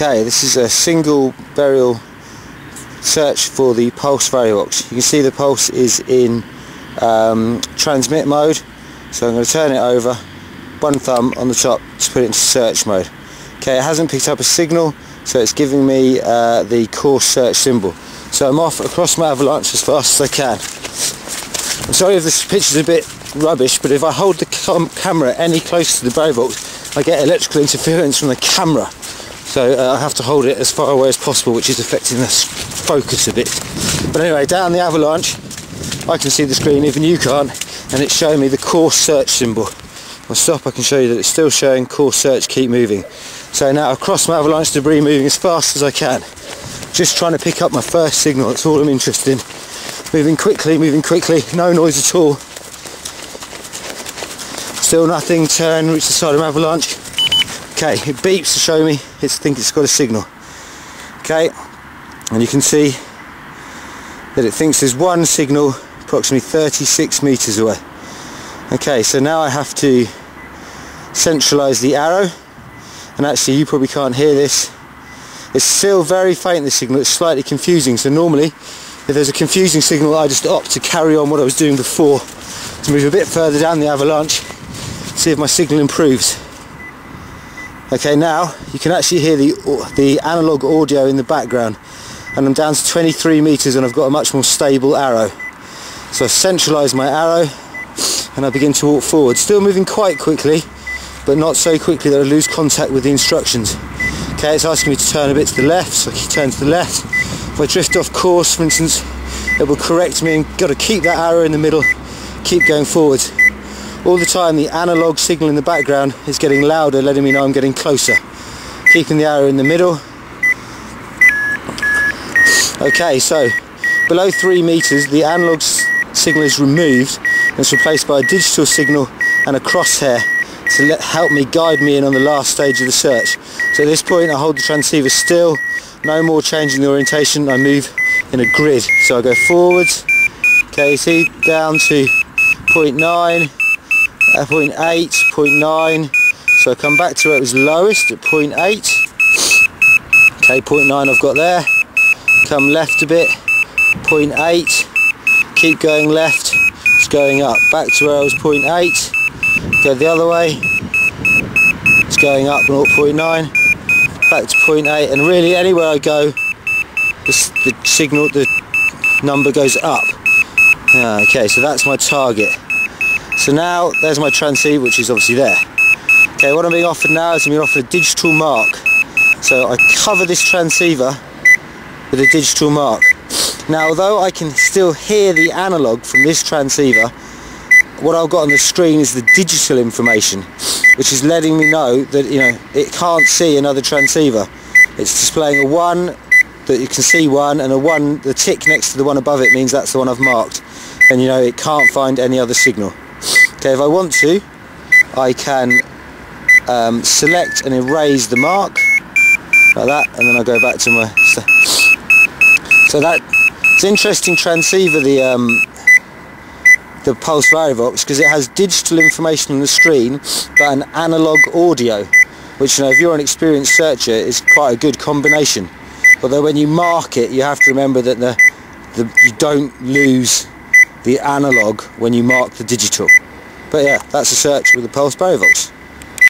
Okay, this is a single burial search for the Pulse Barryvox. You can see the pulse is in transmit mode, so I'm going to turn it over, one thumb on the top to put it into search mode. Okay, it hasn't picked up a signal, so it's giving me the course search symbol. So I'm off across my avalanche as fast as I can. I'm sorry if this picture's a bit rubbish, but if I hold the camera any closer to the Barryvox, I get electrical interference from the camera. So I have to hold it as far away as possible, which is affecting the focus a bit. But anyway, down the avalanche, I can see the screen, even you can't, and it's showing me the course search symbol. If I stop, I can show you that it's still showing course search, keep moving. So now across my avalanche debris, moving as fast as I can. Just trying to pick up my first signal, that's all I'm interested in. Moving quickly, no noise at all. Still nothing, turn, reach the side of my avalanche. Okay, it beeps to show me, I think it's got a signal. Okay, and you can see that it thinks there's one signal approximately 36 meters away. Okay, so now I have to centralize the arrow, and actually you probably can't hear this. It's still very faint, this signal, it's slightly confusing, so normally if there's a confusing signal I just opt to carry on what I was doing before, to move a bit further down the avalanche, see if my signal improves. Okay, now you can actually hear the analog audio in the background, and I'm down to 23 meters and I've got a much more stable arrow. So I centralise my arrow and I begin to walk forward, still moving quite quickly, but not so quickly that I lose contact with the instructions. Okay, it's asking me to turn a bit to the left, so I turn to the left. If I drift off course, for instance, it will correct me, and got to keep that arrow in the middle, keep going forward. All the time the analog signal in the background is getting louder, letting me know I'm getting closer. Keeping the arrow in the middle. Okay, so below 3 meters the analog signal is removed and it's replaced by a digital signal and a crosshair to help me, guide me in on the last stage of the search. So at this point I hold the transceiver still, no more changing the orientation, I move in a grid. So I go forwards, okay, see, down to 0.9, 0.8, 0.9, so I come back to where it was lowest at 0.8. Okay, 0.9 I've got there, come left a bit, 0.8, keep going left, it's going up, back to where I was 0.8, go the other way, it's going up 0.9, back to 0.8, and really anywhere I go, the signal, the number goes up. Okay, so that's my target. So now there's my transceiver, which is obviously there. Okay, what I'm being offered now is I'm being offered a digital mark. So I cover this transceiver with a digital mark. Now although I can still hear the analog from this transceiver, what I've got on the screen is the digital information, which is letting me know that, you know, it can't see another transceiver. It's displaying a 1, that you can see 1, and a 1, the tick next to the one above it means that's the one I've marked. And you know, it can't find any other signal. Okay, if I want to, I can select and erase the mark, like that, and then I go back to my... So it's an interesting transceiver, the Pulse Barryvox, because it has digital information on the screen, but an analog audio, which, you know, if you're an experienced searcher, is quite a good combination. Although when you mark it, you have to remember that you don't lose the analog when you mark the digital. But yeah, that's a search with the Pulse Barryvox.